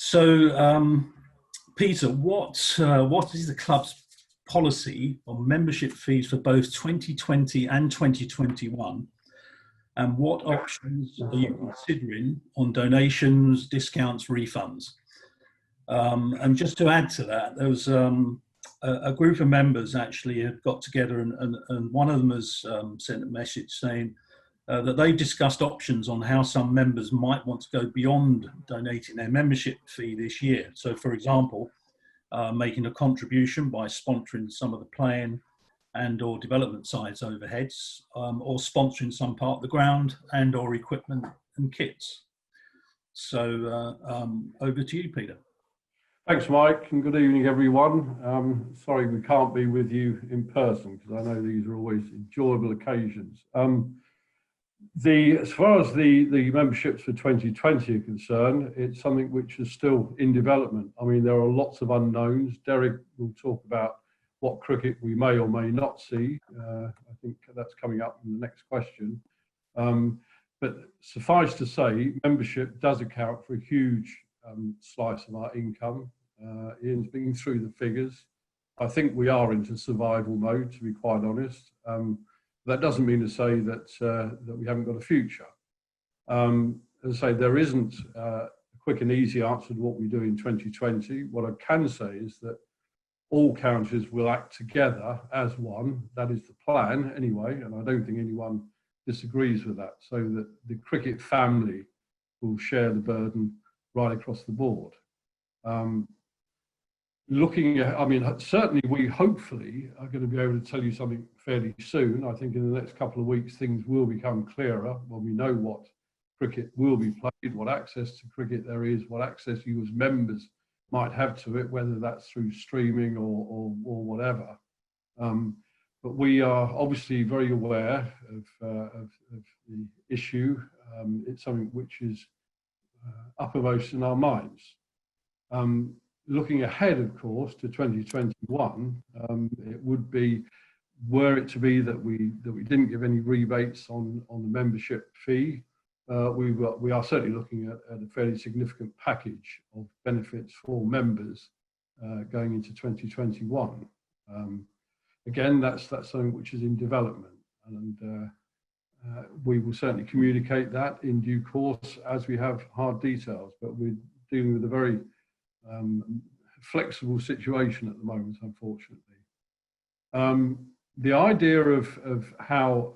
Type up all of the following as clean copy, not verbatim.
So, Peter, what is the club's policy on membership fees for both 2020 and 2021? And what options are you considering on donations, discounts, refunds? And just to add to that, there was a group of members actually had got together, and one of them has sent a message saying that they've discussed options on how some members might want to go beyond donating their membership fee this year. So, for example, making a contribution by sponsoring some of the playing and or development sides overheads, or sponsoring some part of the ground and or equipment and kits. So over to you, Peter. Thanks, Mike, and good evening, everyone. Sorry we can't be with you in person, because I know these are always enjoyable occasions. As far as the memberships for 2020 are concerned, it's something which is still in development. I mean, there are lots of unknowns. Derek will talk about what cricket we may or may not see. I think that's coming up in the next question. But suffice to say, membership does account for a huge slice of our income. Ian's been through the figures. I think we are into survival mode, to be quite honest. That doesn't mean to say that that we haven't got a future. As I say, there isn't a quick and easy answer to what we do in 2020. What I can say is that all counties will act together as one. That is the plan anyway, and I don't think anyone disagrees with that. So that the cricket family will share the burden right across the board. Looking at, I mean, certainly we hopefully are going to be able to tell you something fairly soon. I think in the next couple of weeks things will become clearer when we know what cricket will be played, what access to cricket there is, what access you as members might have to it, whether that's through streaming or whatever. But we are obviously very aware of the issue. It's something which is uppermost in our minds. Looking ahead, of course, to 2021, it would be, were it to be that we didn't give any rebates on the membership fee, we are certainly looking at a fairly significant package of benefits for members going into 2021. Again, that's something which is in development, and we will certainly communicate that in due course as we have hard details. But we're dealing with a very flexible situation at the moment, unfortunately. The idea of how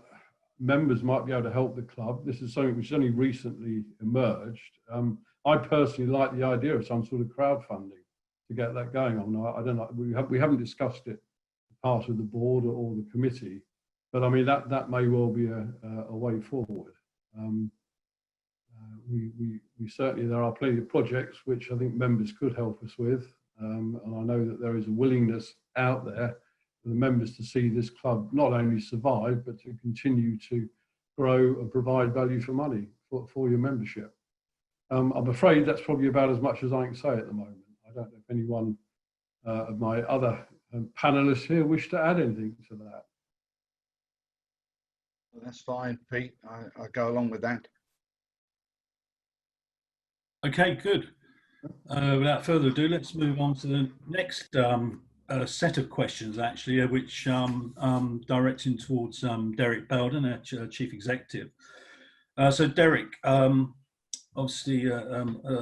members might be able to help the club, this is something which has only recently emerged. I personally like the idea of some sort of crowdfunding to get that going on. I don't know, we haven't discussed it as part of the board or the committee, but I mean that may well be a way forward. We certainly, there are plenty of projects which I think members could help us with, and I know that there is a willingness out there for the members to see this club not only survive but to continue to grow and provide value for money for your membership. I'm afraid that's probably about as much as I can say at the moment. I don't know if anyone of my other panelists here wish to add anything to that. Well, that's fine, Pete. I go along with that. Okay, good. Without further ado, let's move on to the next set of questions, actually, which directing towards Derek Bowden, our Chief Executive. So, Derek, obviously,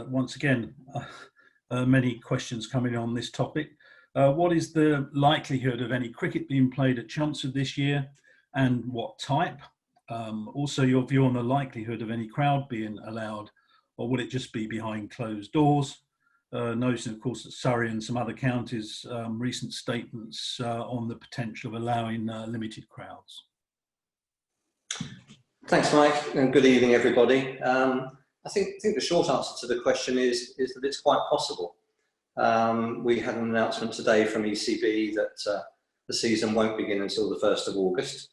once again, many questions coming on this topic. What is the likelihood of any cricket being played at Chelmsford this year, and what type? Also, your view on the likelihood of any crowd being allowed, or will it just be behind closed doors? Noticing, of course, that Surrey and some other counties' recent statements on the potential of allowing limited crowds. Thanks, Mike, and good evening, everybody. I think the short answer to the question is that it's quite possible. We had an announcement today from ECB that the season won't begin until the 1st of August.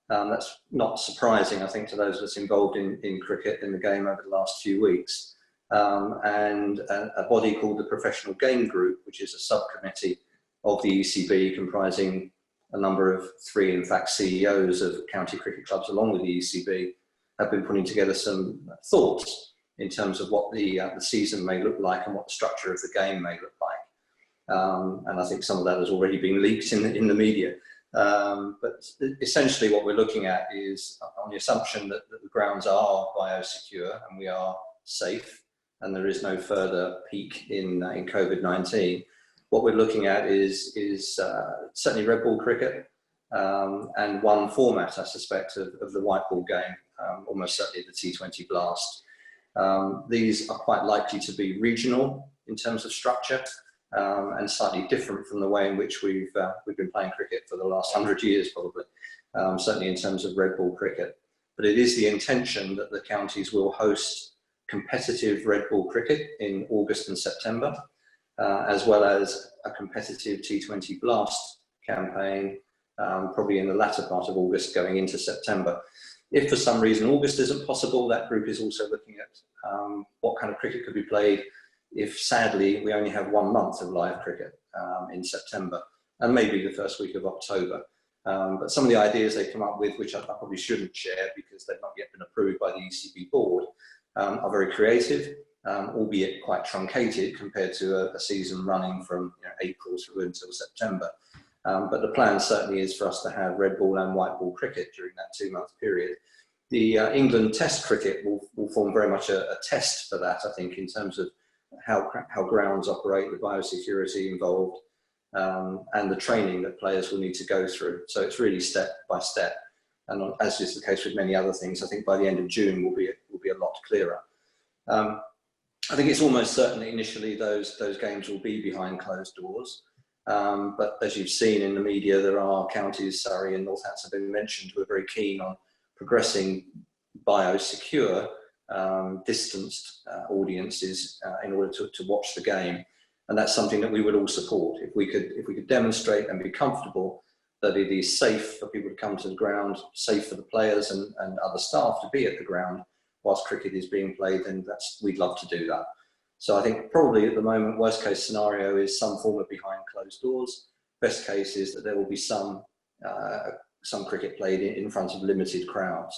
That's not surprising, I think, to those of us involved in cricket in the game over the last few weeks. And a body called the Professional Game Group, which is a subcommittee of the ECB comprising a number of 3, in fact, CEOs of county cricket clubs along with the ECB, have been putting together some thoughts in terms of what the season may look like and what the structure of the game may look like. And I think some of that has already been leaked in the media. But essentially what we're looking at is on the assumption that the grounds are biosecure and we are safe and there is no further peak in COVID-19. What we're looking at is certainly red ball cricket and one format, I suspect, of the white ball game, almost certainly the T20 Blast. These are quite likely to be regional in terms of structure and slightly different from the way in which we've been playing cricket for the last 100 years, probably, certainly in terms of red ball cricket. But it is the intention that the counties will host competitive red ball cricket in August and September, as well as a competitive T20 Blast campaign, probably in the latter part of August going into September. If for some reason August isn't possible, that group is also looking at what kind of cricket could be played if, sadly, we only have 1 month of live cricket in September and maybe the first week of October. But some of the ideas they come up with, which I probably shouldn't share because they've not yet been approved by the ECB board, are very creative, albeit quite truncated compared to a season running from April through until September. But the plan certainly is for us to have red ball and white ball cricket during that 2-month period. The England Test cricket will form very much a test for that, I think, in terms of how grounds operate, the biosecurity involved, and the training that players will need to go through. So it's really step by step. And as is the case with many other things, I think by the end of June will be a lot clearer. I think it's almost certain initially those games will be behind closed doors. But as you've seen in the media, there are counties, Surrey and Northampton have been mentioned, who are very keen on progressing biosecure, distanced audiences in order to watch the game. And that's something that we would all support. If we could demonstrate and be comfortable that it is safe for people to come to the ground, safe for the players and other staff to be at the ground whilst cricket is being played, then we'd love to do that. So I think probably at the moment, worst case scenario is some form of behind closed doors. Best case is that there will be some cricket played in front of limited crowds.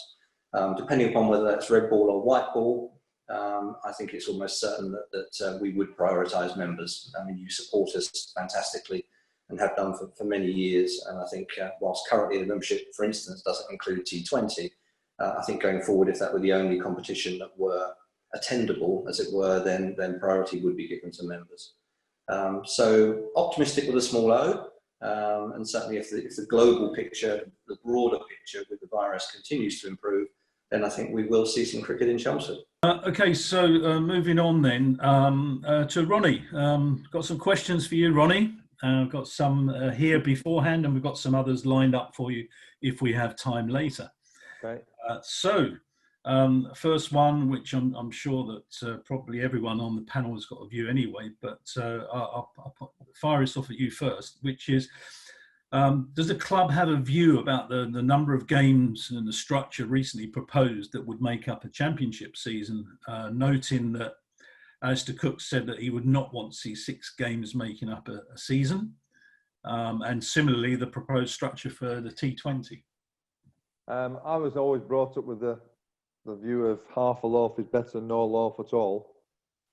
Depending upon whether that's red ball or white ball, I think it's almost certain that we would prioritise members. I mean, you support us fantastically and have done for many years. And I think whilst currently the membership, for instance, doesn't include T20, I think going forward, if that were the only competition that were attendable, as it were, then priority would be given to members. So optimistic with a small o, and certainly if the global picture, the broader picture with the virus continues to improve, then I think we will see some cricket in Chelmsford. Okay, so moving on then to Ronnie. Got some questions for you, Ronnie. I've got some here beforehand, and we've got some others lined up for you if we have time later. Okay. First one, which I'm sure that probably everyone on the panel has got a view anyway, but I'll fire this off at you first, which is, does the club have a view about the number of games and the structure recently proposed that would make up a championship season, noting that Alistair Cook said that he would not want to see 6 games making up a season, and similarly the proposed structure for the T20? I was always brought up with the view of half a loaf is better than no loaf at all.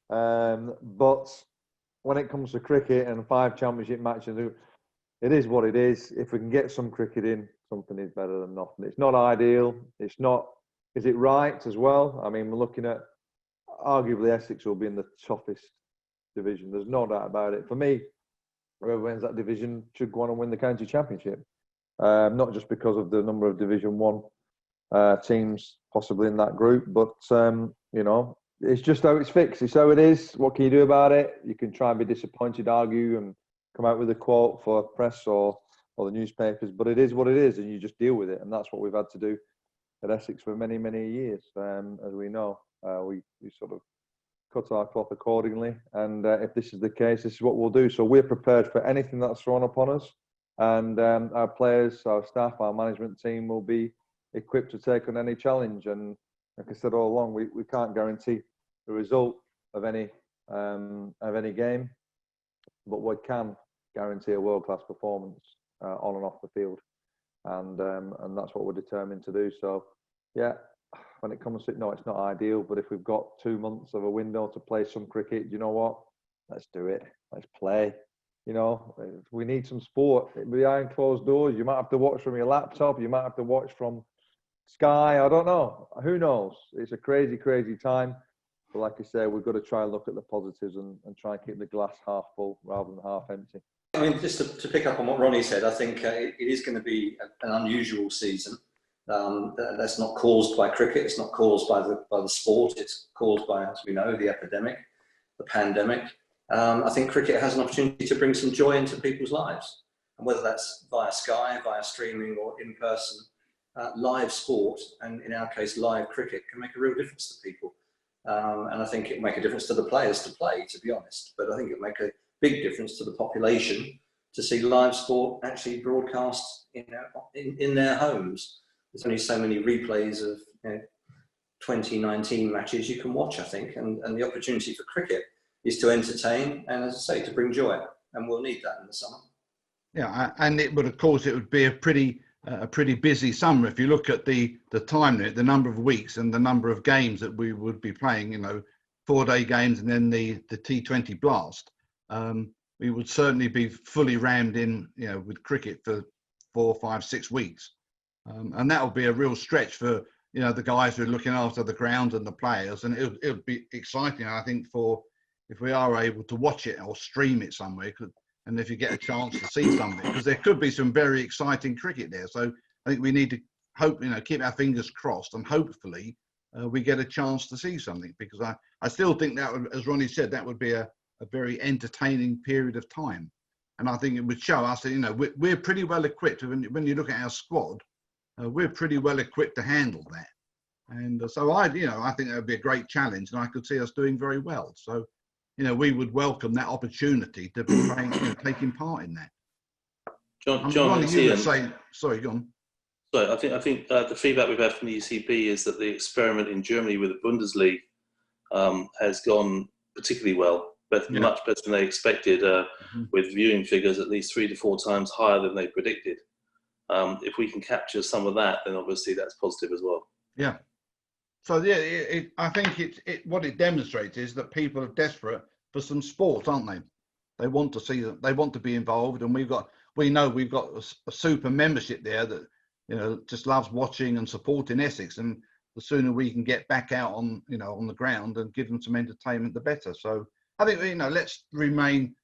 But when it comes to cricket and 5 championship matches, it is what it is. If we can get some cricket in, something is better than nothing. It's not ideal. It's not. Is it right as well? I mean, we're looking at arguably Essex will be in the toughest division. There's no doubt about it. For me, whoever wins that division should go on and win the county championship. Not just because of the number of Division 1 teams possibly in that group, but you know, it's just how it's fixed. It's how it is. What can you do about it? You can try and be disappointed, argue, and come out with a quote for press or the newspapers, but it is what it is, and you just deal with it. And that's what we've had to do at Essex for many, many years. As we know, we sort of cut our cloth accordingly. And if this is the case, this is what we'll do. So we're prepared for anything that's thrown upon us. And our players, our staff, our management team will be equipped to take on any challenge. And like I said all along, we can't guarantee the result of any game, but we can guarantee a world-class performance on and off the field. And that's what we're determined to do. So, yeah, when it comes to it, no, it's not ideal. But if we've got 2 months of a window to play some cricket, you know what? Let's do it. Let's play. You know, we need some sport behind closed doors. You might have to watch from your laptop. You might have to watch from Sky. I don't know. Who knows? It's a crazy, crazy time. But like I say, we've got to try and look at the positives and try and keep the glass half full rather than half empty. I mean, just to pick up on what Ronnie said, I think it is going to be an unusual season. That's not caused by cricket. It's not caused by the sport. It's caused by, as we know, the epidemic, the pandemic. I think cricket has an opportunity to bring some joy into people's lives, and whether that's via Sky, via streaming, or in person, live sport, and in our case, live cricket, can make a real difference to people. And I think it'll make a difference to the players to play, to be honest. But I think it'll make a big difference to the population to see live sport actually broadcast in their homes. There's only so many replays of 2019 matches you can watch, I think, and the opportunity for cricket is to entertain and, as I say, to bring joy, and we'll need that in the summer. Yeah, and it would, of course, it would be a pretty busy summer if you look at the time limit, the number of weeks and the number of games that we would be playing. 4-day games and then the T20 Blast. We would certainly be fully rammed in, with cricket for 4, 5, 6 weeks, and that would be a real stretch for the guys who are looking after the ground and the players, and it would be exciting, I think, if we are able to watch it or stream it somewhere, and if you get a chance to see something, because there could be some very exciting cricket there. So I think we need to hope, keep our fingers crossed, and hopefully we get a chance to see something, because I still think that would, as Ronnie said, that would be a very entertaining period of time. And I think it would show us that, we're pretty well equipped. When you look at our squad, we're pretty well equipped to handle that. And so I think that would be a great challenge, and I could see us doing very well. So, we would welcome that opportunity to be playing, taking part in that. John, Ronnie, you were saying, sorry, go on. Sorry, I think the feedback we've had from the ECB is that the experiment in Germany with the Bundesliga has gone particularly well, much better than they expected, with viewing figures at least 3 to 4 times higher than they predicted. If we can capture some of that, then obviously that's positive as well. Yeah. So I think what it demonstrates is that people are desperate for some sport, aren't they? They want to see that, they want to be involved, and we know we've got a super membership there that just loves watching and supporting Essex, and the sooner we can get back out on the ground and give them some entertainment, the better. So I think let's remain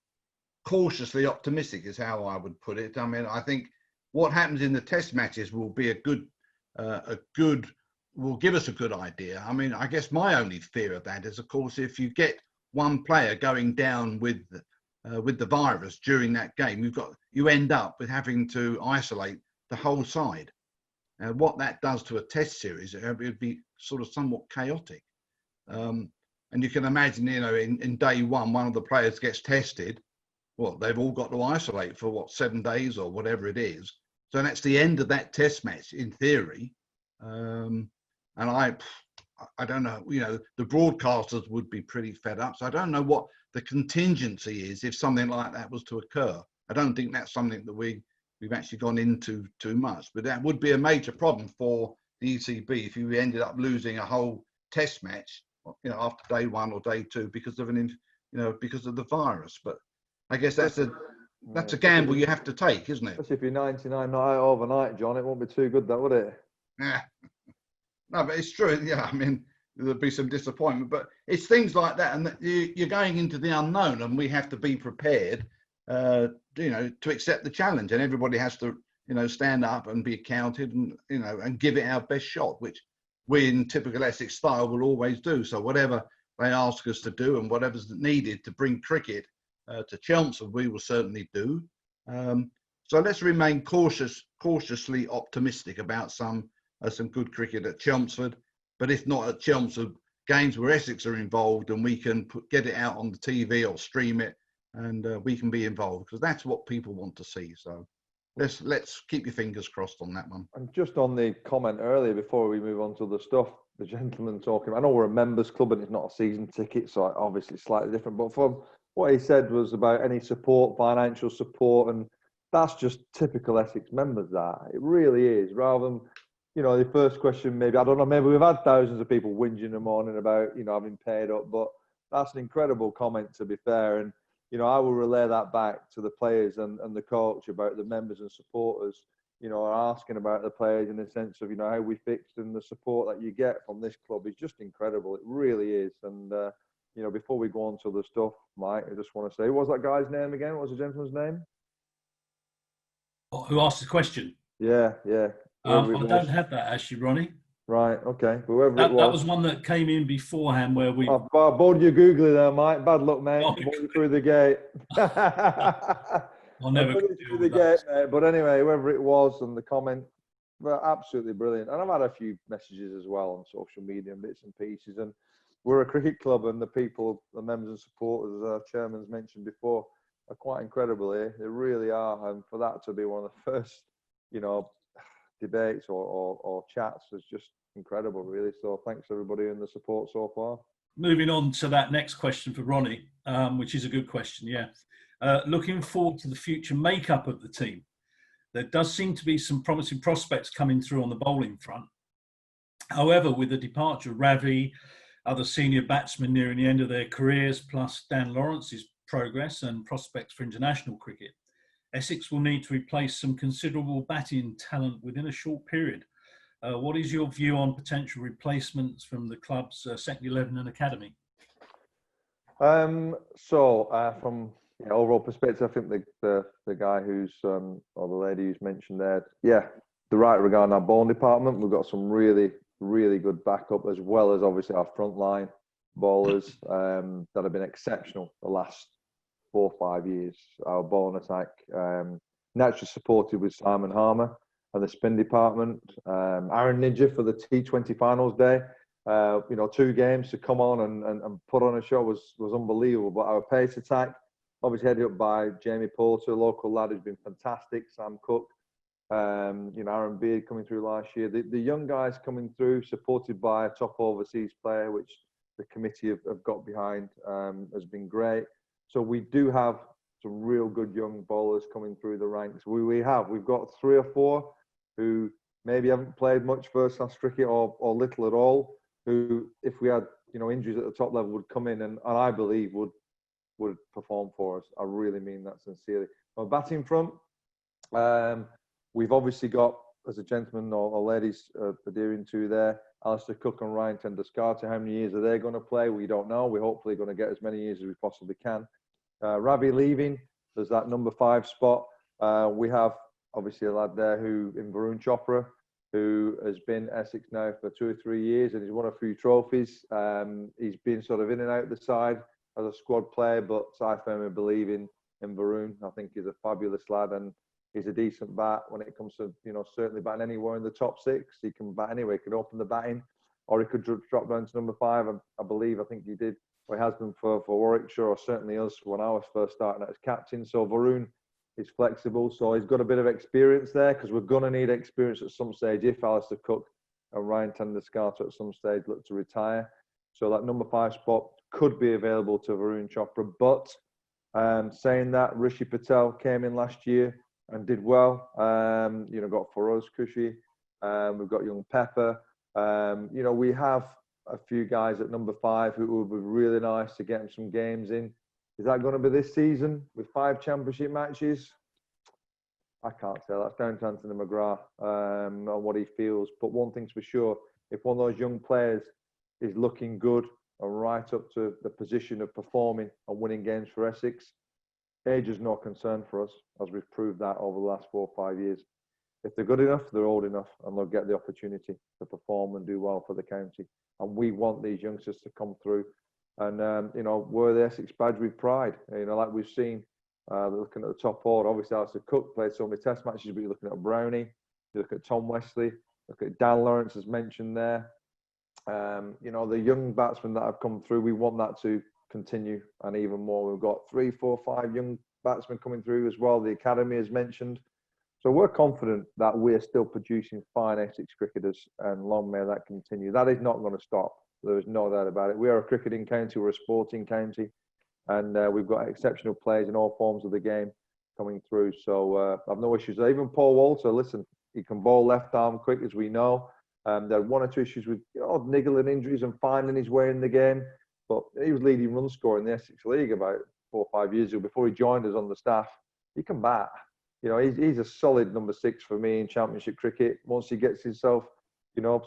cautiously optimistic, is how I would put it. I mean, I think what happens in the test matches will be will give us a good idea. I mean, I guess my only fear of that is, of course, if you get one player going down with the virus during that game, you end up with having to isolate the whole side. And what that does to a test series, it would be sort of somewhat chaotic. And you can imagine, in day one of the players gets tested. Well, they've all got to isolate for 7 days or whatever it is. So that's the end of that test match, in theory. And I don't know, the broadcasters would be pretty fed up. So I don't know what the contingency is if something like that was to occur. I don't think that's something that we've actually gone into too much, but that would be a major problem for the ECB if you ended up losing a whole test match, after day 1 or day 2 because of because of the virus. But I guess that's a gamble you have to take, isn't it? Especially if you're 99 not out overnight, John, it won't be too good, that would it? Yeah. No, but it's true. Yeah, I mean, there'll be some disappointment, but it's things like that, and you're going into the unknown, and we have to be prepared, to accept the challenge, and everybody has to, stand up and be accounted, and and give it our best shot, which we, in typical Essex style, will always do. So whatever they ask us to do, and whatever's needed to bring cricket to Chelmsford, we will certainly do. So let's remain cautiously optimistic about some good cricket at Chelmsford, but if not at Chelmsford, games where Essex are involved, and we can get it out on the TV or stream it, and we can be involved, because that's what people want to see. So let's keep your fingers crossed on that one. And just on the comment earlier, before we move on to the stuff, the gentleman talking, I know we're a members club and it's not a season ticket, so obviously slightly different, but from what he said was about any support, financial support, and that's just typical Essex members, that. It really is. Rather than you know, the first question, maybe, I don't know, maybe we've had thousands of people whinging in the morning about, you know, having paid up, but that's an incredible comment, to be fair. And, you know, I will relay that back to the players and the coach about the members and supporters, you know, are asking about the players in the sense of, you know, how we fixed, and the support that you get from this club is just incredible. It really is. And, you know, before we go on to the stuff, Mike, I just want to say, what was that guy's name again? What was the gentleman's name? Who asked the question? Yeah. I don't have that actually, Ronnie. Right, okay. Whoever that was one that came in beforehand where we... I bored you googly there, Mike. Bad luck, mate. Oh, Bored you through the gate. I'll never put it through the gate, mate. But anyway, whoever it was, and the comment, were absolutely brilliant. And I've had a few messages as well on social media and bits and pieces. And we're a cricket club, and the people, the members and supporters, as our chairman's mentioned before, are quite incredible here. They really are. And for that to be one of the first, you know, debates or chats is just incredible, really. So thanks everybody and the support so far. Moving on to that next question for Ronnie, which is a good question. Yeah, looking forward to the future makeup of the team. There does seem to be some promising prospects coming through on the bowling front. However, with the departure of Ravi, other senior batsmen nearing the end of their careers, plus Dan Lawrence's progress and prospects for international cricket, Essex will need to replace some considerable batting talent within a short period. What is your view on potential replacements from the club's second 11 and academy? From overall perspective, I think the guy who's or the lady who's mentioned there, yeah, the right regarding our bowling department. We've got some really good backup, as well as obviously our frontline bowlers that have been exceptional the last 4 or 5 years. Our bowling attack, naturally supported with Simon Harmer and the spin department. Aaron Ninja for the T20 finals day. 2 games to come on and put on a show was unbelievable. But our pace attack, obviously headed up by Jamie Porter, a local lad who's been fantastic. Sam Cook, Aaron Beard coming through last year. The young guys coming through, supported by a top overseas player, which the committee have got behind, has been great. So we do have some real good young bowlers coming through the ranks. We've got 3 or 4 who maybe haven't played much first class cricket or little at all, who, if we had injuries at the top level, would come in and I believe would perform for us. I really mean that sincerely. On batting front, we've obviously got, as a gentleman or ladies adhering to there, Alistair Cook and Ryan Tenduskarte. How many years are they going to play? We don't know. We're hopefully going to get as many years as we possibly can. Ravi leaving, there's that number 5 spot. We have obviously a lad there who, in Varun Chopra, who has been Essex now for 2 or 3 years, and he's won a few trophies. He's been sort of in and out the side as a squad player, but I firmly believe in Varun. I think he's a fabulous lad, and he's a decent bat when it comes to, certainly batting anywhere in the top 6. He can bat anywhere. He could open the batting, or he could drop down to number 5. I think he did, or he has been for Warwickshire, or certainly us when I was first starting out as captain. So Varun is flexible, so he's got a bit of experience there, because we're going to need experience at some stage if Alistair Cook and Ryan Tenduskarte at some stage look to retire. So that number 5 spot could be available to Varun Chopra. But saying that, Rishi Patel came in last year and did well. Got Feroz Kushi. We've got young Pepper. We have a few guys at number 5 who would be really nice to get them some games in. Is that going to be this season with 5 championship matches? I can't say. That's down to Anthony McGrath on what he feels. But one thing's for sure, if one of those young players is looking good and right up to the position of performing and winning games for Essex, age is no concern for us, as we've proved that over the last 4 or 5 years. If they're good enough, they're old enough, and they'll get the opportunity to perform and do well for the county. And we want these youngsters to come through and, wear the Essex badge with pride. Like we've seen, looking at the top order, obviously Alistair Cook played so many test matches, but you're looking at Brownie, you look at Tom Wesley, look at Dan Lawrence, as mentioned there. The young batsmen that have come through, we want that to continue, and even more. We've got 3, 4, 5 young batsmen coming through as well. The academy is mentioned. So we're confident that we're still producing fine Essex cricketers, and long may that continue. That is not going to stop. There is no doubt about it. We are a cricketing county, we're a sporting county, and we've got exceptional players in all forms of the game coming through. So I've no issues. Even Paul Walter, listen, He can bowl left arm quick, as we know. There were one or two issues with niggling injuries and finding his way in the game. But he was leading run scorer in the Essex League about 4 or 5 years ago before he joined us on the staff. He can bat. He's a solid number 6 for me in Championship cricket once he gets himself,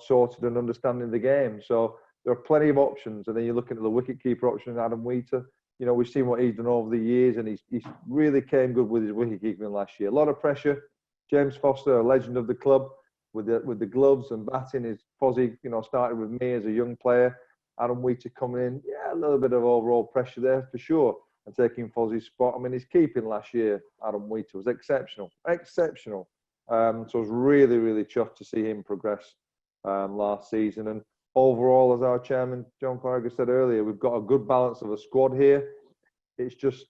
sorted and understanding the game. So there are plenty of options. And then you're looking at the wicket-keeper option, Adam Wheater. We've seen what he's done over the years, and he's really came good with his wicket-keeping last year. A lot of pressure. James Foster, a legend of the club, with the gloves and batting. His Fozzie, started with me as a young player. Adam Wheater coming in, a little bit of overall pressure there for sure, and taking Fozzie's spot. I mean, his keeping last year, Adam Wheater, was exceptional. So I was really, really chuffed to see him progress last season. And overall, as our chairman, John Faragher, said earlier, we've got a good balance of a squad here. It's just,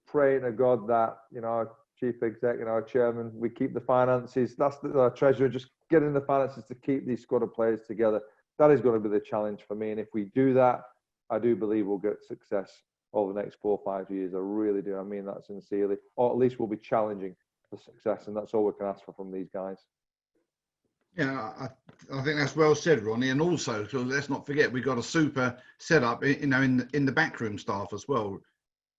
praying to God that, our chief exec and our chairman, we keep the finances. That's our treasurer, just getting the finances to keep these squad of players together. That is going to be the challenge for me. And if we do that, I do believe we'll get success over the next 4 or 5 years. I really do. I mean that sincerely. Or at least we'll be challenging for success. And that's all we can ask for from these guys. Yeah, I think that's well said, Ronnie. And also, so let's not forget, we've got a super setup, in the backroom staff as well.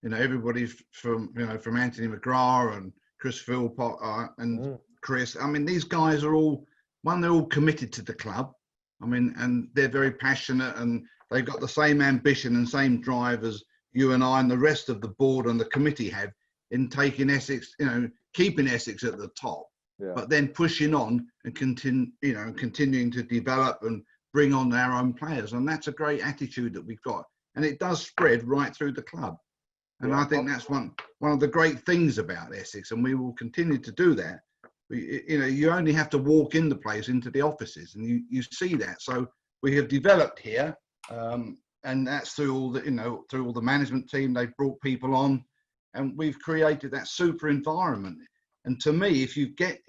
Everybody's from Anthony McGrath and Chris Philpott and Chris. I mean, these guys are they're all committed to the club. I mean, and they're very passionate, and they've got the same ambition and same drive as you and I and the rest of the board and the committee have in taking Essex, keeping Essex at the top, but then pushing on and continuing to develop and bring on our own players. And that's a great attitude that we've got. And it does spread right through the club. And I think that's one of the great things about Essex, and we will continue to do that. You only have to walk in the place, into the offices, and you see that. So we have developed here, and that's through all the management team. They've brought people on, and we've created that super environment. And to me, if you get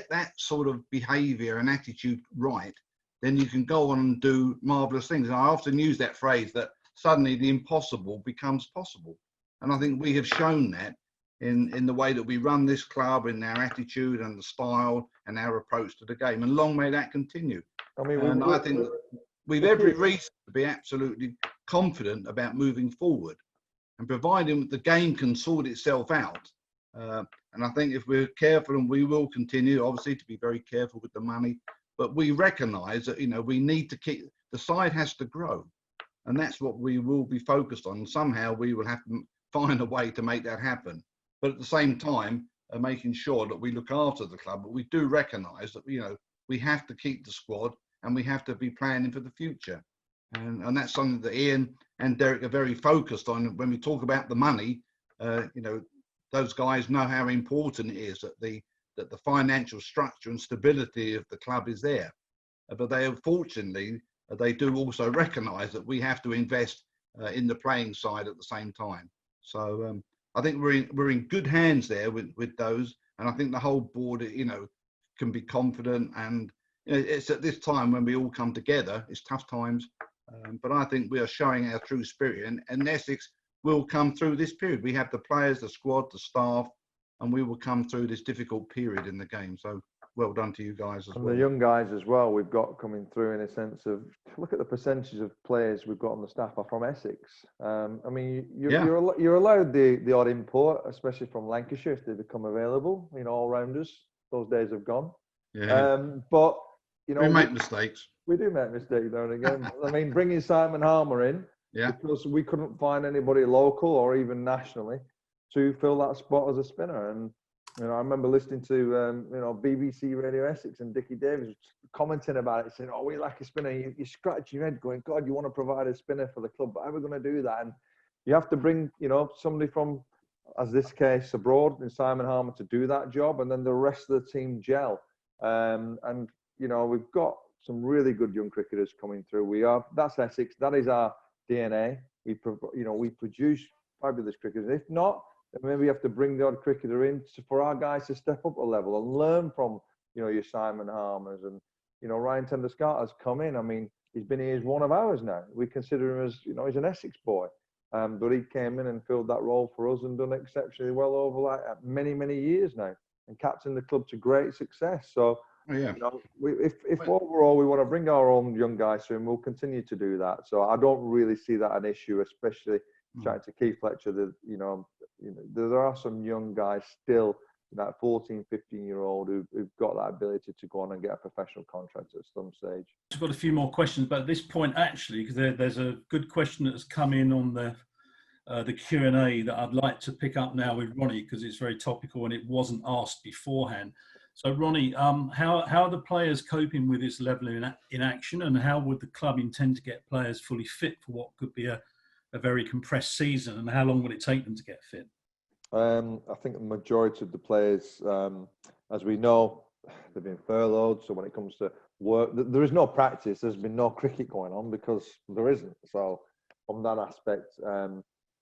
that sort of behaviour and attitude right, then you can go on and do marvellous things. And I often use that phrase that suddenly the impossible becomes possible. And I think we have shown that in the way that we run this club, in our attitude and the style and our approach to the game. And long may that continue. I mean, I think we've every reason to be absolutely confident about moving forward, and providing the game can sort itself out. And I think if we're careful, and we will continue, obviously, to be very careful with the money, but we recognise that, we need to keep, the side has to grow. And that's what we will be focused on. Somehow we will have to find a way to make that happen. But at the same time, making sure that we look after the club. But we do recognise that, we have to keep the squad, and we have to be planning for the future. And that's something that Ian and Derek are very focused on. When we talk about the money, those guys know how important it is that the financial structure and stability of the club is there. But unfortunately, they do also recognise that we have to invest in the playing side at the same time. So I think we're in good hands there with those, and I think the whole board, can be confident. And it's at this time when we all come together. It's tough times, but I think we are showing our true spirit, and Essex will come through this period. We have the players, the squad, the staff, and we will come through this difficult period in the game. So well done to you guys as well. And the young guys as well, we've got coming through in a sense of, look at the percentage of players we've got on the staff are from Essex. I mean, you're allowed the odd import, especially from Lancashire if they become available, all-rounders. Those days have gone. Yeah. But, we make mistakes. We do make mistakes now and again. I mean, bringing Simon Harmer in, because we couldn't find anybody local or even nationally to fill that spot as a spinner. And I remember listening to BBC Radio Essex and Dickie Davis commenting about it, saying, "Oh, we lack a spinner." You scratch your head, going, "God, you want to provide a spinner for the club, but how are we going to do that?" And you have to bring, somebody from, as this case, abroad, and Simon Harmer to do that job, and then the rest of the team gel. And we've got some really good young cricketers coming through. That's Essex. That is our DNA. We produce fabulous cricketers. If not, then maybe we have to bring the odd cricketer in for our guys to step up a level and learn from, your Simon Harmers. And, Ryan Tender-Scarter's come in. I mean, he's been here as one of ours now. We consider him as, he's an Essex boy. But he came in and filled that role for us and done exceptionally well over many, many years now, and captained the club to great success. So Oh, yeah. You know, if overall we want to bring our own young guys through, and we'll continue to do that. So I don't really see that an issue, especially chatting to Keith Fletcher. That you know, there are some young guys still, that 14, 15-year-old who've got that ability to go on and get a professional contract at some stage. I've got a few more questions, but at this point, actually, because there's a good question that's come in on the Q&A that I'd like to pick up now with Ronnie, because it's very topical and it wasn't asked beforehand. So Ronnie, how are the players coping with this level of inaction, and how would the club intend to get players fully fit for what could be a very compressed season, and how long will it take them to get fit? I think the majority of the players, as we know, they've been furloughed. So when it comes to work, there is no practice. There's been no cricket going on because there isn't. So from that aspect,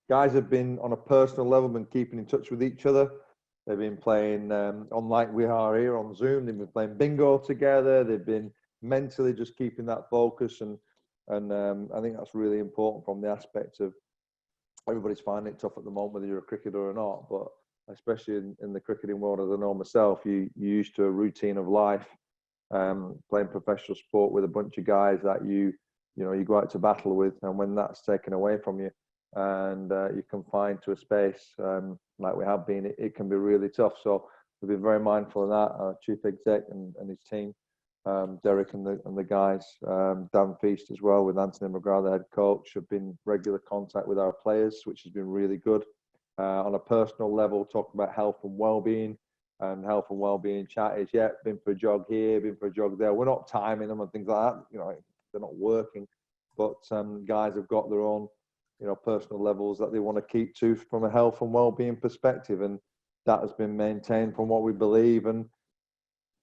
guys have been on a personal level, been keeping in touch with each other. They've been playing, unlike we are here on Zoom, they've been playing bingo together. They've been mentally just keeping that focus. And I think that's really important from the aspect of everybody's finding it tough at the moment, whether you're a cricketer or not. But especially in the cricketing world, as I know myself, you're used to a routine of life, playing professional sport with a bunch of guys that you go out to battle with. And when that's taken away from you, and you're confined to a space like we have been, it can be really tough. So we've been very mindful of that. Our chief exec and his team, Derek and the guys, Dan Feast as well, with Anthony McGrath, the head coach, have been in regular contact with our players, which has been really good. On a personal level, talking about health and well-being, and health and well-being chat is, been for a jog here, been for a jog there. We're not timing them and things like that. You know, they're not working, but guys have got their own, personal levels that they want to keep to from a health and well-being perspective, and that has been maintained from what we believe. And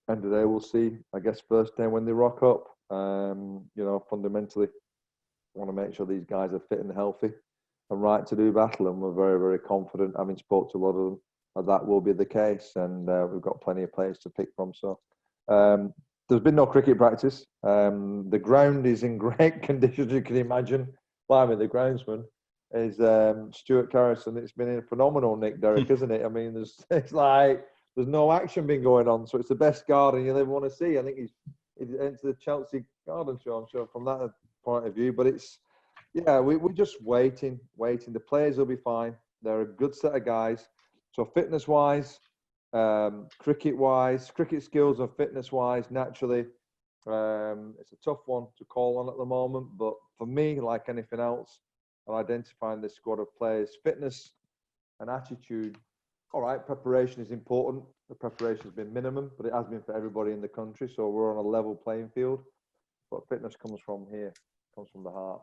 end of the day, we'll see, I guess, first day when they rock up. Fundamentally, I want to make sure these guys are fit and healthy and right to do battle, and we're very, very confident, having spoke to a lot of them, that will be the case, and we've got plenty of players to pick from. So there's been no cricket practice. The ground is in great condition, as you can imagine. Blimey, the groundsman is Stuart Carrison. It's been phenomenal, Nick, Derek, isn't it? I mean, there's no action been going on, so it's the best garden you'll ever want to see. I think he's into the Chelsea garden show, I'm sure, from that point of view. But we're just waiting. The players will be fine. They're a good set of guys. So fitness-wise, cricket-wise, cricket skills and fitness-wise, naturally, it's a tough one to call on at the moment. But for me, like anything else, I'm identifying this squad of players, fitness and attitude. All right, preparation is important. The preparation has been minimum, but it has been for everybody in the country. So we're on a level playing field. But fitness comes from here, comes from the heart.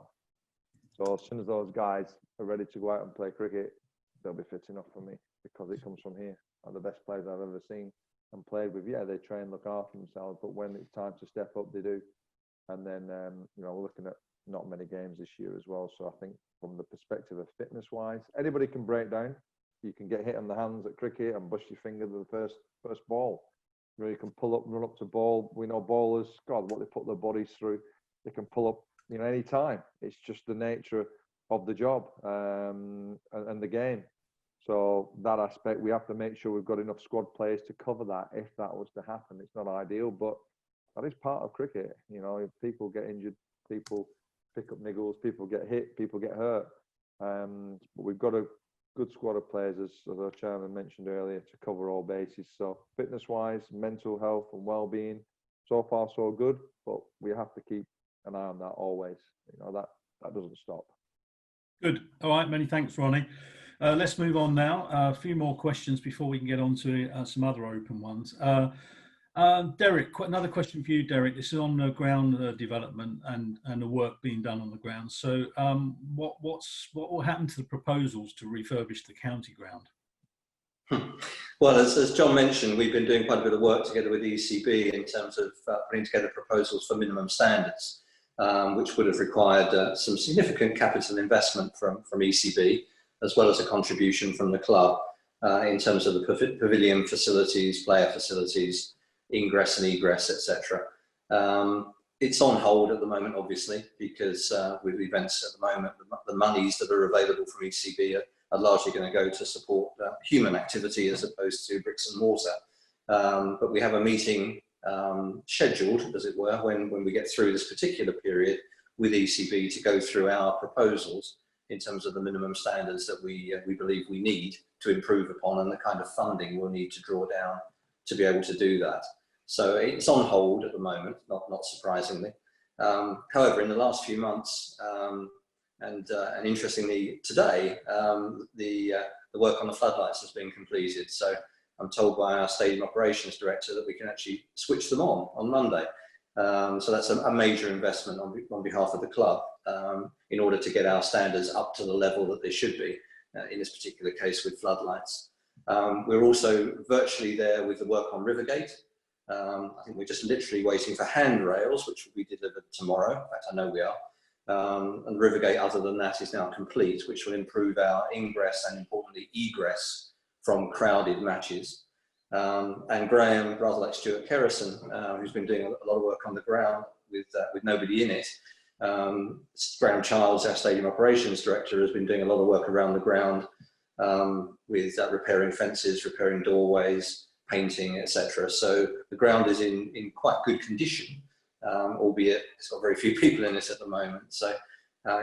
So as soon as those guys are ready to go out and play cricket, they'll be fit enough for me, because it comes from here. And the best players I've ever seen and played with, they train, look after themselves, but when it's time to step up, they do. And then, we're looking at not many games this year as well. So I think from the perspective of fitness-wise, anybody can break down. You can get hit on the hands at cricket and bust your finger to the first ball. You can pull up, run up to ball. We know bowlers, God, what they put their bodies through. They can pull up, any time. It's just the nature of the job and the game. So that aspect, we have to make sure we've got enough squad players to cover that if that was to happen. It's not ideal, but that is part of cricket. If people get injured, people pick up niggles, people get hit, people get hurt. But we've got a good squad of players, as our chairman mentioned earlier, to cover all bases. So fitness-wise, mental health and well-being, so far so good, but we have to keep an eye on that always. That doesn't stop. Good. All right, many thanks, Ronnie. Let's move on now. A few more questions before we can get on to some other open ones. Derek, another question for you, Derek. This is on ground development and the work being done on the ground. So what will happen to the proposals to refurbish the county ground? Well, as John mentioned, we've been doing quite a bit of work together with the ECB in terms of putting together proposals for minimum standards, which would have required some significant capital investment from ECB, as well as a contribution from the club in terms of the pavilion facilities, player facilities, ingress and egress, etc. It's on hold at the moment, obviously, because with events at the moment, the monies that are available from ECB are largely going to go to support human activity as opposed to bricks and mortar. But we have a meeting scheduled, as it were, when we get through this particular period with ECB to go through our proposals in terms of the minimum standards that we believe we need to improve upon and the kind of funding we'll need to draw down to be able to do that. So it's on hold at the moment, not surprisingly. However, in the last few months, and interestingly today, the work on the floodlights has been completed. So I'm told by our stadium operations director that we can actually switch them on Monday. So that's a major investment on behalf of the club in order to get our standards up to the level that they should be, in this particular case with floodlights. We're also virtually there with the work on Rivergate. I think we're just literally waiting for handrails, which will be delivered tomorrow. In fact, I know we are. And Rivergate, other than that, is now complete, which will improve our ingress and importantly egress from crowded matches. And Graham, rather like Stuart Kerrison, who's been doing a lot of work on the ground with nobody in it. Graham Childs, our stadium operations director, has been doing a lot of work around the ground with repairing fences, repairing doorways, painting, etc. So the ground is in quite good condition, albeit it's got very few people in it at the moment. So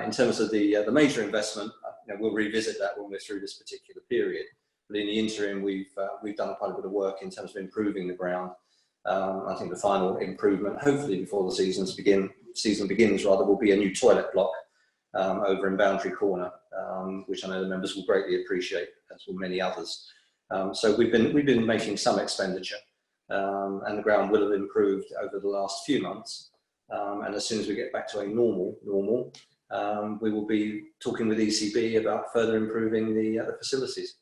in terms of the major investment, we'll revisit that when we're through this particular period. But in the interim, we've done quite a bit of work in terms of improving the ground. I think the final improvement, hopefully before the season begins, will be a new toilet block over in Boundary Corner, which I know the members will greatly appreciate, as will many others. So we've been making some expenditure, and the ground will have improved over the last few months. And as soon as we get back to a normal, we will be talking with ECB about further improving the facilities.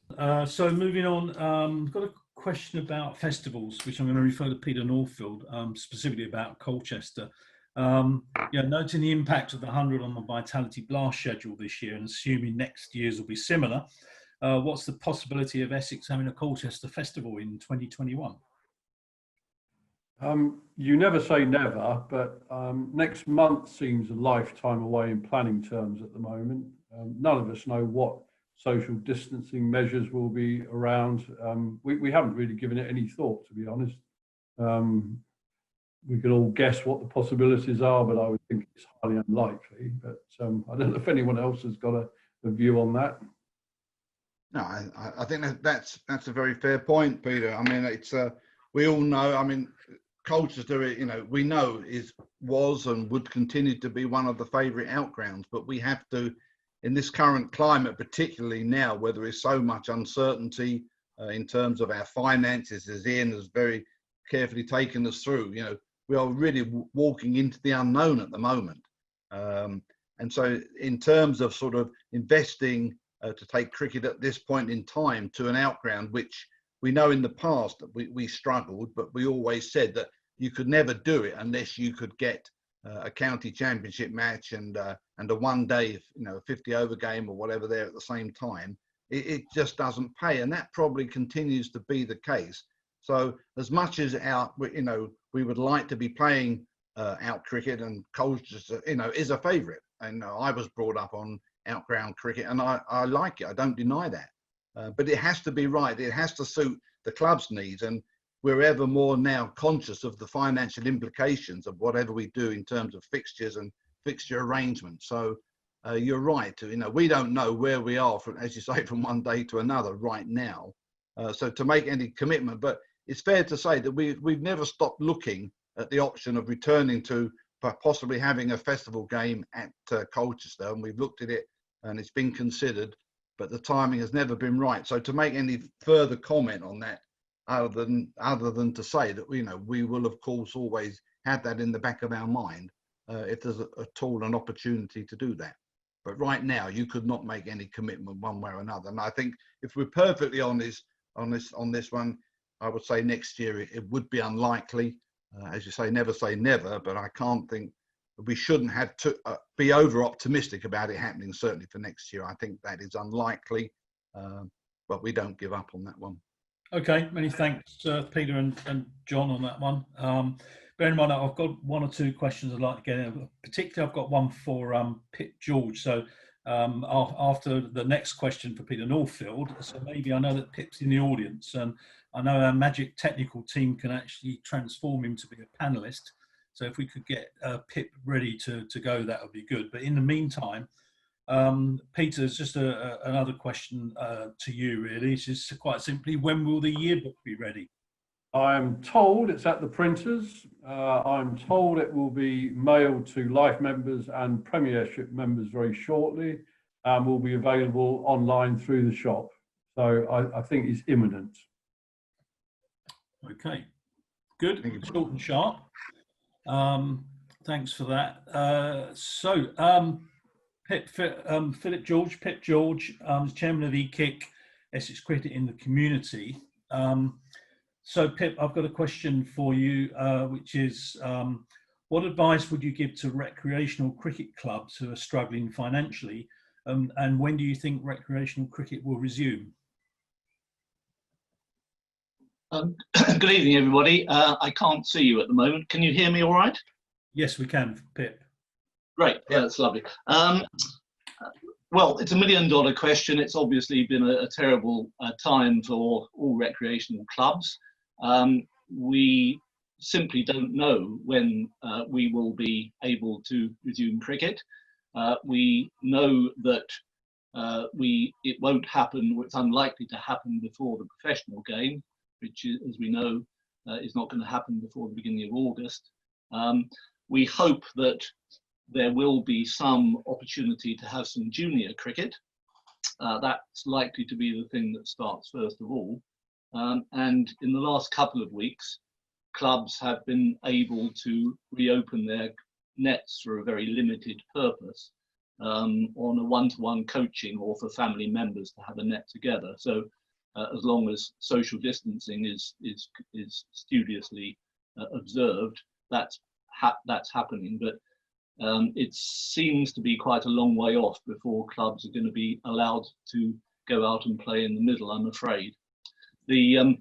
So moving on, I've got a question about festivals, which I'm going to refer to Peter Northfield, specifically about Colchester. Noting the impact of the 100 on the Vitality Blast schedule this year and assuming next year's will be similar, what's the possibility of Essex having a Colchester festival in 2021? You never say never, but next month seems a lifetime away in planning terms at the moment. None of us know what social distancing measures will be around. We haven't really given it any thought, to be honest. We can all guess what the possibilities are, but I would think it's highly unlikely. But I don't know if anyone else has got a view on that. No, I think that's a very fair point, Peter. I mean, it's we all know. I mean, Colchester, we know was and would continue to be one of the favourite outgrounds, but we have to, in this current climate, particularly now, where there is so much uncertainty in terms of our finances, as Ian has very carefully taken us through. We are really walking into the unknown at the moment, and so in terms of sort of investing to take cricket at this point in time to an outground, which we know in the past that we struggled, but we always said that you could never do it unless you could get a county championship match and a one-day, 50-over game or whatever there at the same time. It just doesn't pay, and that probably continues to be the case. So as much as we would like to be playing out cricket, and Colchester, is a favourite, and I was brought up on outground cricket, and I like it. I don't deny that. But it has to be right. It has to suit the club's needs, and we're ever more now conscious of the financial implications of whatever we do in terms of fixtures and fixture arrangements. So you're right. We don't know where we are, as you say, from one day to another right now. So to make any commitment, but it's fair to say that we've never stopped looking at the option of returning to possibly having a festival game at Colchester, and we've looked at it and it's been considered, but the timing has never been right. So to make any further comment on that, other than to say that we will of course always have that in the back of our mind if there's at all an opportunity to do that. But right now you could not make any commitment one way or another. And I think if we're perfectly honest on this one, I would say next year it would be unlikely. As you say never, but I can't think we shouldn't have to be over optimistic about it happening, certainly for next year. I think that is unlikely, but we don't give up on that one. Okay, many thanks, Peter and John, on that one. Bear in mind, I've got one or two questions I'd like to get in. Particularly, I've got one for Pit George. So after the next question for Peter Northfield. So maybe I know that Pip's in the audience, and I know our magic technical team can actually transform him to be a panelist. So if we could get Pip ready to go, that would be good. But in the meantime, Peter, it's just another question to you, really. It's just quite simply, when will the yearbook be ready? I'm told it's at the printers. I'm told it will be mailed to Life members and Premiership members very shortly, and will be available online through the shop. So I think it's imminent. Okay, good, short and sharp. Thanks for that. Pip George, Chairman of EKIC, Essex Cricket in the Community. So Pip, I've got a question for you, which is, what advice would you give to recreational cricket clubs who are struggling financially, and when do you think recreational cricket will resume? Good evening, everybody. I can't see you at the moment. Can you hear me all right? Yes, we can, Pip. Great, yeah, that's lovely. Well, it's $1 million question. It's obviously been a terrible time for all recreational clubs. We simply don't know when we will be able to resume cricket. We know that it won't happen, it's unlikely to happen before the professional game, which, as we know, is not going to happen before the beginning of August. We hope that there will be some opportunity to have some junior cricket. That's likely to be the thing that starts first of all. And in the last couple of weeks, clubs have been able to reopen their nets for a very limited purpose, on a one-to-one coaching or for family members to have a net together. So as long as social distancing is studiously observed, that's happening. But it seems to be quite a long way off before clubs are going to be allowed to go out and play in the middle, I'm afraid. The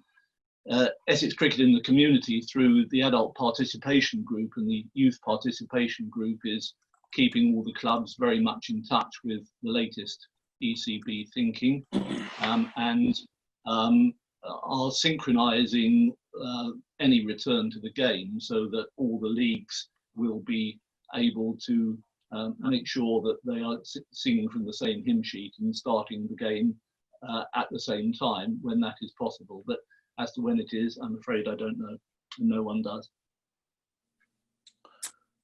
Essex Cricket in the Community, through the adult participation group and the youth participation group, is keeping all the clubs very much in touch with the latest ECB thinking, and are synchronising any return to the game so that all the leagues will be able to make sure that they are singing from the same hymn sheet and starting the game at the same time when that is possible. But as to when it is, I'm afraid I don't know, and no one does.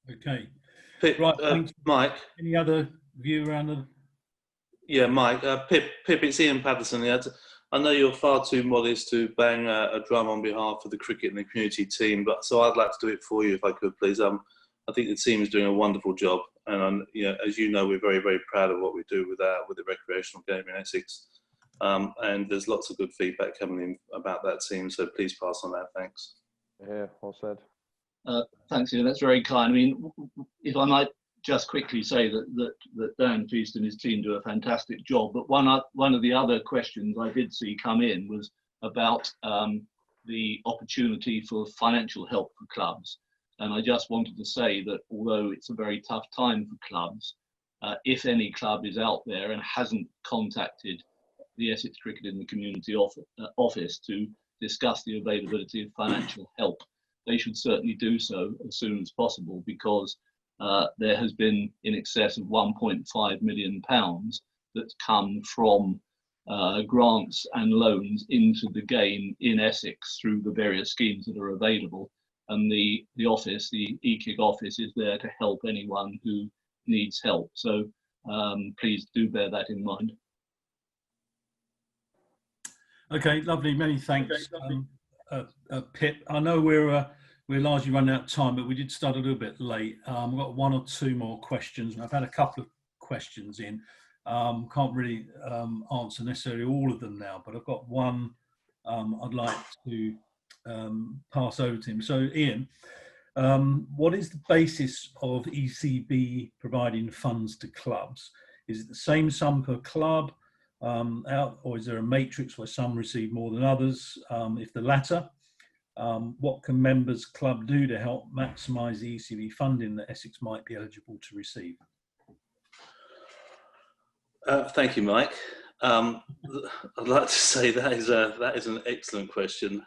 Okay. Pip, Right, thanks. Mike. Any other view around the... Yeah, Mike. Pip, it's Ian Patterson here. I know you're far too modest to bang a drum on behalf of the cricket and the community team, but so I'd like to do it for you if I could, please. I think the team is doing a wonderful job, and as you know, we're very, very proud of what we do with the recreational game in Essex. And there's lots of good feedback coming in about that team, so please pass on that. Thanks. Yeah, well said. Thanks, Ian. That's very kind. I mean, if I might just quickly say that Dan Feast and his team do a fantastic job. But one of the other questions I did see come in was about the opportunity for financial help for clubs. And I just wanted to say that although it's a very tough time for clubs, if any club is out there and hasn't contacted the Essex Cricket in the Community office to discuss the availability of financial help, they should certainly do so as soon as possible, because there has been in excess of £1.5 million that's come from grants and loans into the game in Essex through the various schemes that are available. And the office, the EKIC office, is there to help anyone who needs help. So please do bear that in mind. Okay, lovely. Many thanks, Pip. I know we're largely running out of time, but we did start a little bit late. We've got one or two more questions. I've had a couple of questions in. Can't really answer necessarily all of them now, but I've got one I'd like to pass over to him. So, Ian, what is the basis of ECB providing funds to clubs? Is it the same sum per club, or is there a matrix where some receive more than others? If the latter, what can members club do to help maximise the ECB funding that Essex might be eligible to receive? Thank you, Mike. I'd like to say that is an excellent question,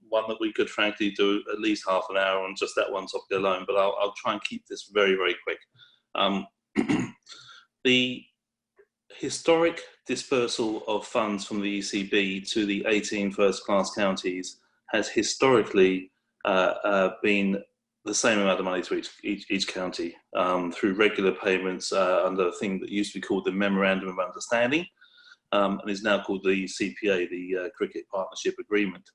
one that we could frankly do at least half an hour on just that one topic alone, but I'll try and keep this very, very quick. The historic dispersal of funds from the ECB to the 18 first-class counties has historically been the same amount of money to each county through regular payments under a thing that used to be called the Memorandum of Understanding, and is now called the CPA, the Cricket Partnership Agreement.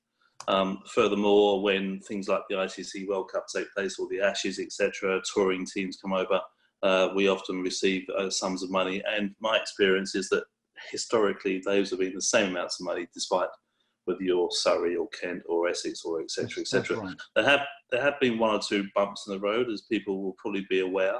Furthermore, when things like the ICC World Cup take place, or the Ashes, etc., touring teams come over, we often receive sums of money. And my experience is that historically those have been the same amounts of money, despite whether you're Surrey or Kent or Essex or etc. etc. Right. There have been one or two bumps in the road, as people will probably be aware.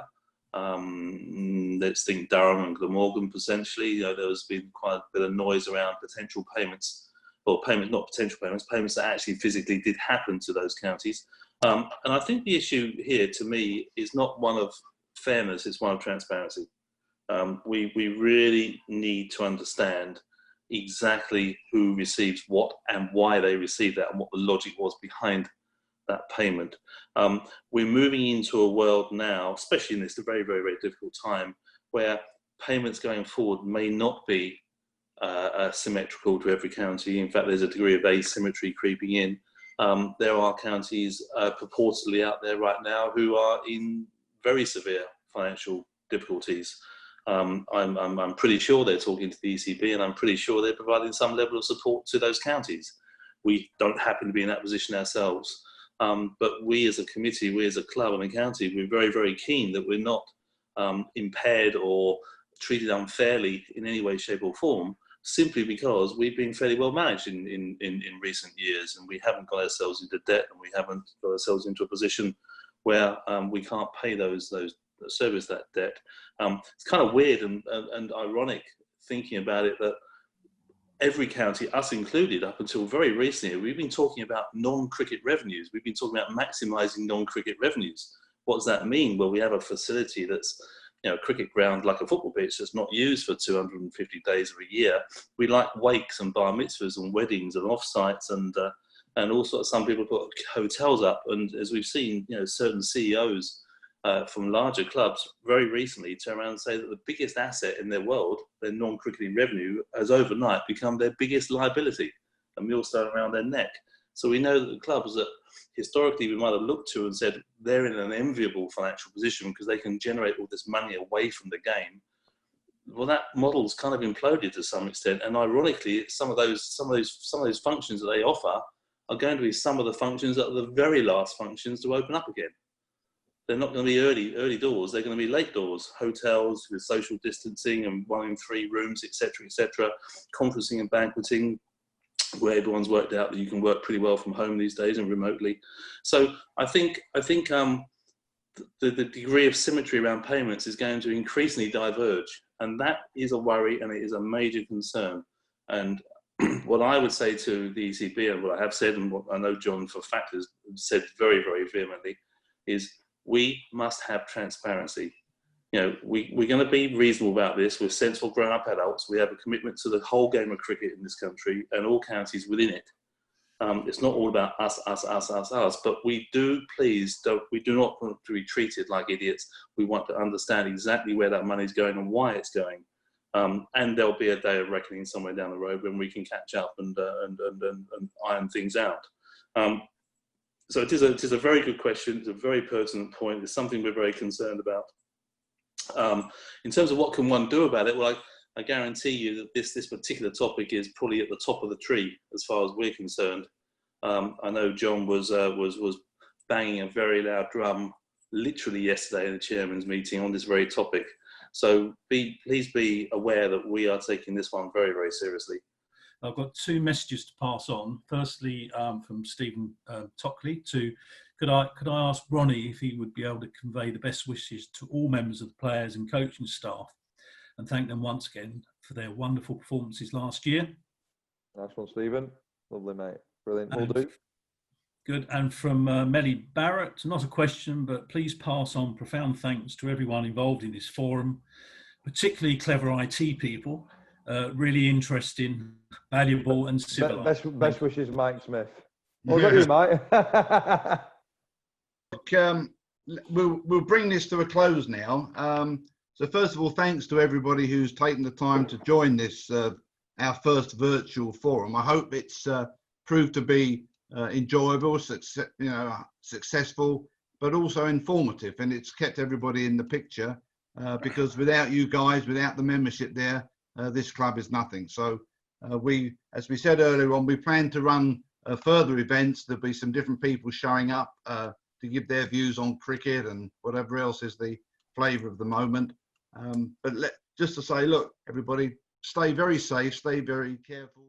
Let's think Durham and Glamorgan potentially. There's been quite a bit of noise around potential payments, or payments, not potential payments, payments that actually physically did happen to those counties. And I think the issue here, to me, is not one of fairness, it's one of transparency. We really need to understand exactly who receives what and why they received that, and what the logic was behind that payment. We're moving into a world now, especially in this very, very, very difficult time, where payments going forward may not be symmetrical to every county. In fact, there's a degree of asymmetry creeping in. There are counties purportedly out there right now who are in very severe financial difficulties. I'm pretty sure they're talking to the ECB, and I'm pretty sure they're providing some level of support to those counties. We don't happen to be in that position ourselves, but we as a committee, we as a club and a county, we're very, very keen that we're not impaired or treated unfairly in any way, shape or form, simply because we've been fairly well managed in recent years, and we haven't got ourselves into debt, and we haven't got ourselves into a position where we can't pay those service that debt. It's kind of weird and ironic thinking about it, that every county, us included, up until very recently, we've been talking about non-cricket revenues. We've been talking about maximising non-cricket revenues. What does that mean? Well, we have a facility that's, a cricket ground like a football pitch that's not used for 250 days of a year. We like wakes and bar mitzvahs and weddings and offsites and all sorts. Some people put hotels up, and as we've seen, certain CEOs from larger clubs very recently turn around and say that the biggest asset in their world, their non-cricketing revenue, has overnight become their biggest liability, a millstone around their neck. So we know that the clubs that historically we might have looked to and said they're in an enviable financial position because they can generate all this money away from the game. Well, that model's kind of imploded to some extent, and ironically, some of those functions that they offer are going to be some of the functions that are the very last functions to open up again. They're not going to be early doors. They're going to be late doors. Hotels with social distancing and 1 in 3 rooms, etc., etc. Conferencing and banqueting, where everyone's worked out that you can work pretty well from home these days and remotely. So I think the degree of symmetry around payments is going to increasingly diverge, and that is a worry, and it is a major concern. And what I would say to the ECB, and what I have said, and what I know John for a fact has said very, very vehemently, is we must have transparency. We're going to be reasonable about this. We're sensible grown-up adults. We have a commitment to the whole game of cricket in this country and all counties within it. It's not all about us, but we do not want to be treated like idiots. We want to understand exactly where that money is going and why it's going. And there'll be a day of reckoning somewhere down the road when we can catch up and iron things out. So it is a very good question. It's a very pertinent point. It's something we're very concerned about. In terms of what can one do about it, well, I guarantee you that this particular topic is probably at the top of the tree as far as we're concerned. I know John was banging a very loud drum literally yesterday in the chairman's meeting on this very topic. So please be aware that we are taking this one very, very seriously. I've got 2 messages to pass on. Firstly, from Stephen Tockley to, could I ask Ronnie if he would be able to convey the best wishes to all members of the players and coaching staff, and thank them once again for their wonderful performances last year. Nice one, Stephen. Lovely, mate. Brilliant. Will do. Good. And from Melly Barrett, not a question, but please pass on profound thanks to everyone involved in this forum particularly clever IT people. Really interesting, valuable and civilised. Best wishes, Mike Smith. What about you, Mike? We'll bring this to a close now. So first of all, thanks to everybody who's taken the time to join this, our first virtual forum. I hope it's proved to be enjoyable, successful, but also informative, and it's kept everybody in the picture, because without you guys, without the membership there, this club is nothing. So as we said earlier on, we plan to run further events. There'll be some different people showing up to give their views on cricket and whatever else is the flavour of the moment. But just to say, look, everybody, stay very safe, stay very careful.